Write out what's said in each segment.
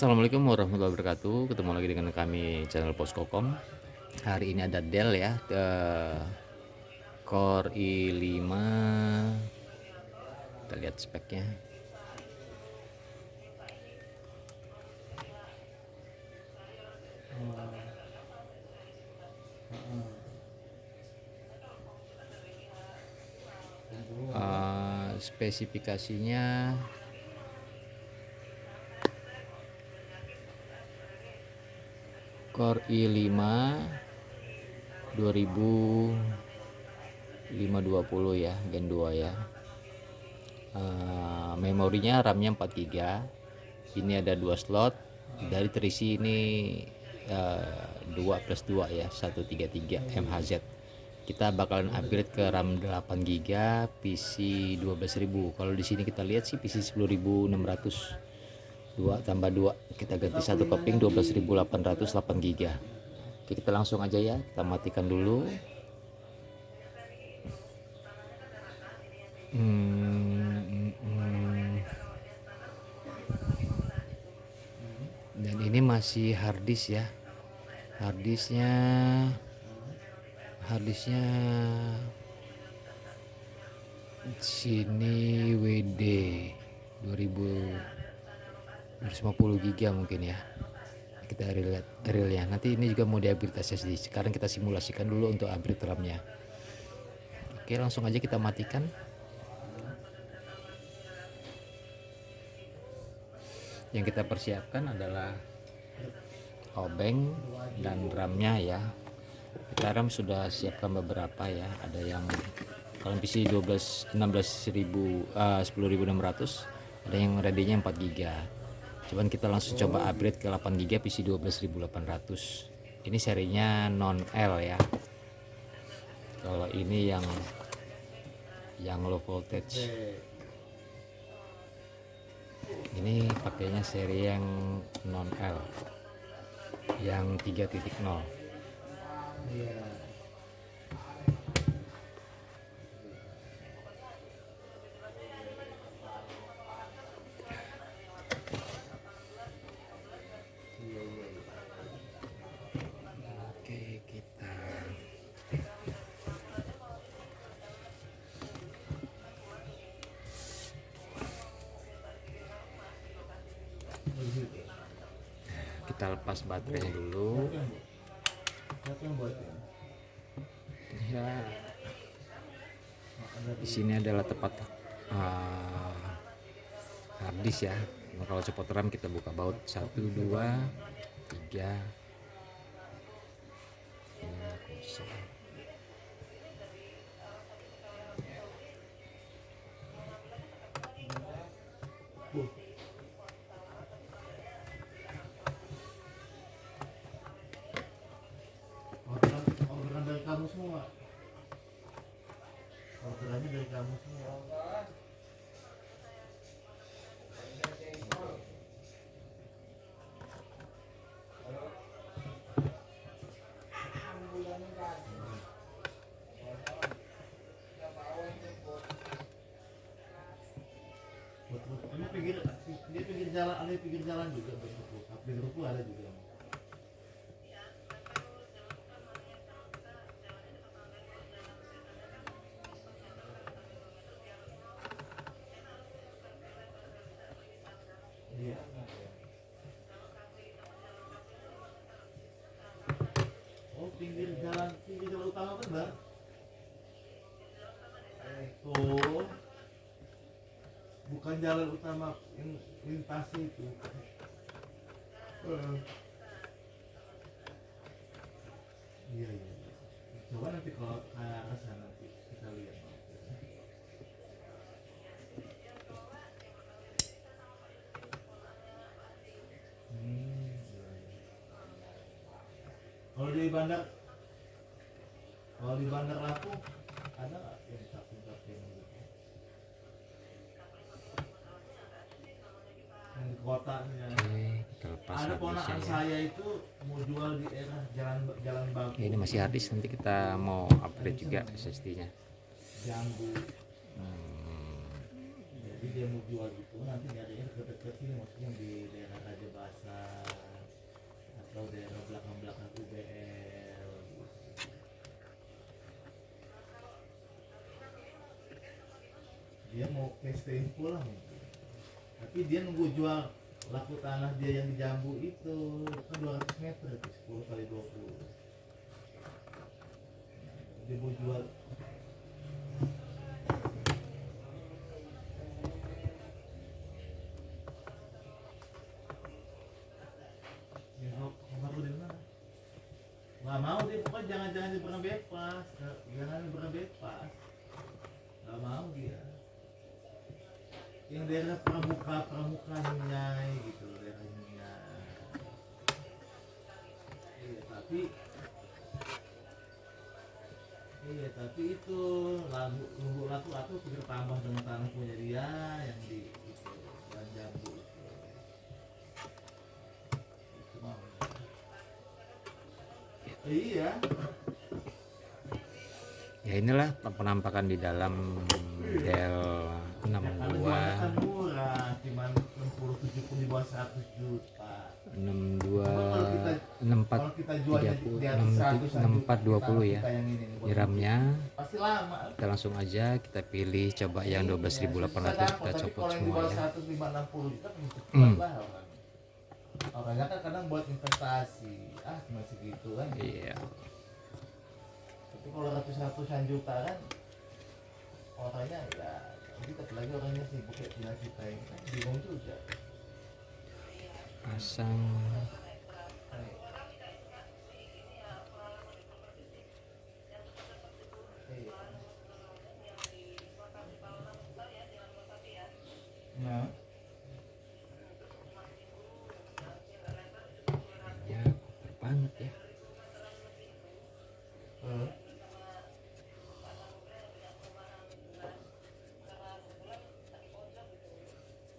Assalamualaikum warahmatullahi wabarakatuh. Ketemu lagi dengan kami channel Poskokom. Hari ini ada Dell ya, Core i5. Kita lihat speknya. Spesifikasinya Core i5 2520 ya, Gen 2 ya. Memorinya RAM-nya 4 GB. Ini ada 2 slot. Dari terisi ini 2 plus 2 ya, 133 MHz. Kita bakalan upgrade ke RAM 8 GB, PC 12.000. Kalau di sini kita lihat sih PC 10.600. 2 tambah 2, kita ganti satu keping 12.800 8 GB. Oke, kita langsung aja ya, kita matikan dulu. Dan ini masih harddisk ya, harddisknya sini WD 250 GB mungkin ya. Kita lihat realnya. Nanti ini juga mau di-upgrade SSD. Sekarang kita simulasikan dulu untuk upgrade RAM-nya. Oke, langsung aja kita matikan. Yang kita persiapkan adalah obeng dan RAM-nya ya. Kita RAM sudah siapkan beberapa ya. Ada yang kalau PC 10.600, ada yang ready-nya 4 GB. Cuman kita langsung coba upgrade ke 8 GB PC 12.800. Ini serinya non L ya. Kalau ini yang low voltage. Ini pakainya seri yang non L, yang 3.0. Oke, kita lepas baterainya dulu ya. Di sini adalah tempat harddisk ya. Nah, kalau copot RAM kita buka baut 1 2 3, ini kosong. Orderan dari kamu semua. Orderannya dari kamu semua. Ini pinggir jalan, ada pinggir jalan juga berkuku. Pinggir ruku ada juga. Iya. Oh, pinggir jalan utama kan, Bang? Tuh. Bukan jalan utama yang lintasi itu. Iya, iya. Coba nanti kalau ke arah sana nanti kita lihat. Iya, iya. Kalau di bandar Lampung ada nggak yang caping-caping gitu? Yang di kotanya. Oke, kita lepas Ada ponakan harddisknya ya. saya itu mau jual di era jalan Bangku. Ya, ini masih harddisk, nanti kita mau upgrade juga SSD-nya. Jambu. Jadi dia mau jual gitu, nanti nyarinya deket-deket sini, maksudnya di daerah Raja Basa dia mau casting pulang gitu. Tapi dia nunggu jual laku tanah dia yang di Jambu itu kan 200 meter itu 10 kali 20. Dia mau jual. Ya, kamar lu di mana? Nggak mau dia, pokoknya jangan dia pernah bebas, jangan dia pernah bebas. Nggak mau dia. Yang daerah pramukanya gitu, daerahnya. Iya tapi itu nunggu laku pikir tambah dengan tanah punya dia yang di itu dan Jambu itu mau. Iya. Ya inilah penampakan di dalam Del Ya, kalau 62 jualnya kan murah, cuma 60-70 di bawah 100 juta. 62 Kalau kita jualnya 64 di atas 100 64 20 ya. kita yang ini nih, buat Nyiramnya pasti lama. kita langsung aja kita pilih coba yang 12.800 kita copot semua ya. 160 juta kan cepet Hmm. lah orang. Orangnya kan kadang buat investasi, cuma segitu kan. Iya. Tapi kalau ratusan juta kan orangnya ya, kita lagi orangnya sibuk kayak kita ini kan bingung juga. Pasang Nah, ya banget ya.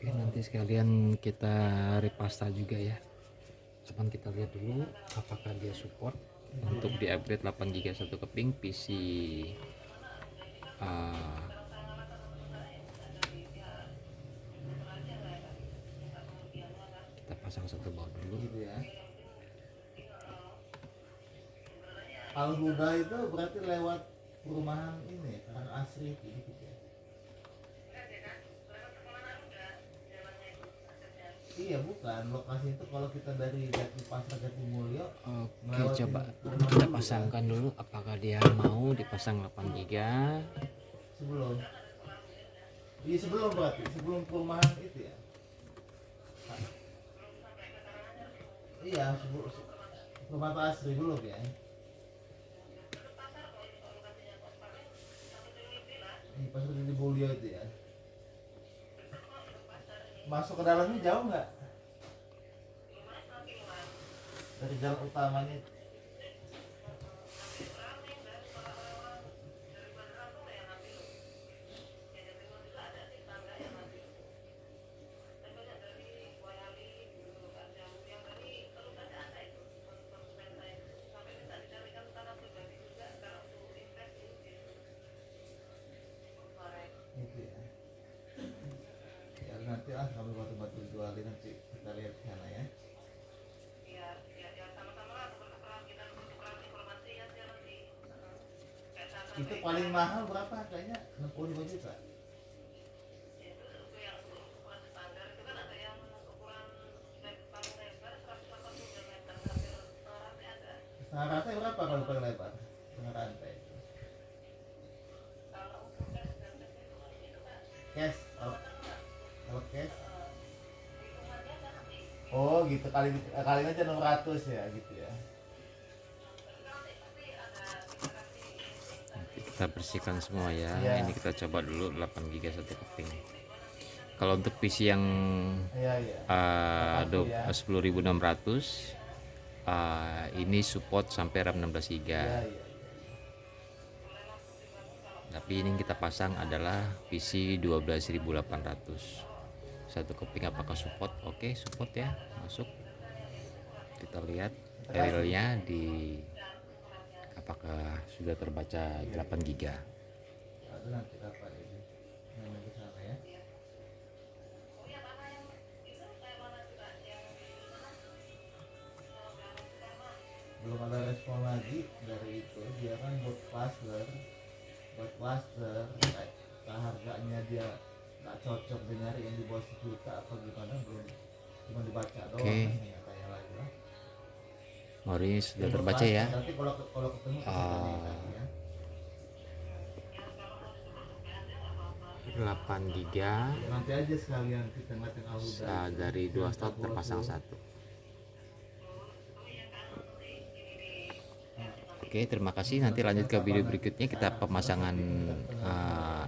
Oke, nanti sekalian kita repasta juga ya. Cuman kita lihat dulu apakah dia support untuk di upgrade 8 GB satu keping PC. Kita pasang satu baut dulu. gitu ya. Kalau Buddha itu berarti lewat perumahan ini, Karang Asri gitu ya. Iya bukan, lokasi itu kalau kita dari Jati Pasar Jatimulyo. Oke, coba kita pasangkan dulu apakah dia mau dipasang 8 GB. Sebelum. Iya sebelum berarti, sebelum perumahan itu ya. Iya sebelum perumahan Asri belum ya. Di Pasar Jatimulyo itu ya. Masuk ke dalamnya jauh nggak? Dari jalan utamanya. Gitu ya. Ya nanti kami batu-batu jualin nanti kita lihat di sana ya. Itu paling mahal berapa harganya? 65 juta. Setengah rantai berapa kalau paling lebar? Setengah rantai. Cash. Kalau cash. Oh gitu kali aja 600 ya gitu ya. Nanti kita bersihkan semua ya. Iya. Ini kita coba dulu 8 GB satu keping. Kalau untuk PC yang Iya iya. 10.600 ini support sampai RAM 16 GB. Iya iya. Tapi ini kita pasang adalah PC 12.800 satu keping. Apakah support? Oke, support ya, masuk. Kita lihat realnya di apakah sudah terbaca 8 GB. Itu nanti apa ini? Namanya ke sana ya. Belum ada respon lagi dari itu. Dia kan buat cluster kayak harganya dia nggak cocok dia nyari yang di bawah 1 juta apa gimana, belum, cuma dibaca doang. Oke. Kan, ya, tanya lagi lah. Morris sudah Yang terbaca pasti, ya. nanti kalau ketemu pasti tanya ya. 8 GB Nanti aja sekalian kita ngeliatin Al-Huda dari 2 slot terpasang satu. Oke, terima kasih. Nanti lanjut ke video berikutnya, kita pemasangan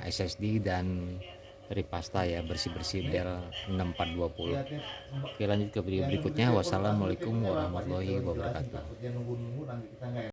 SSD dan dari pasta ya, bersih-bersih Dell 6420. Oke, lanjut ke video berikutnya. Wassalamualaikum warahmatullahi wabarakatuh. Takutnya nunggu-nunggu nanti kita nggak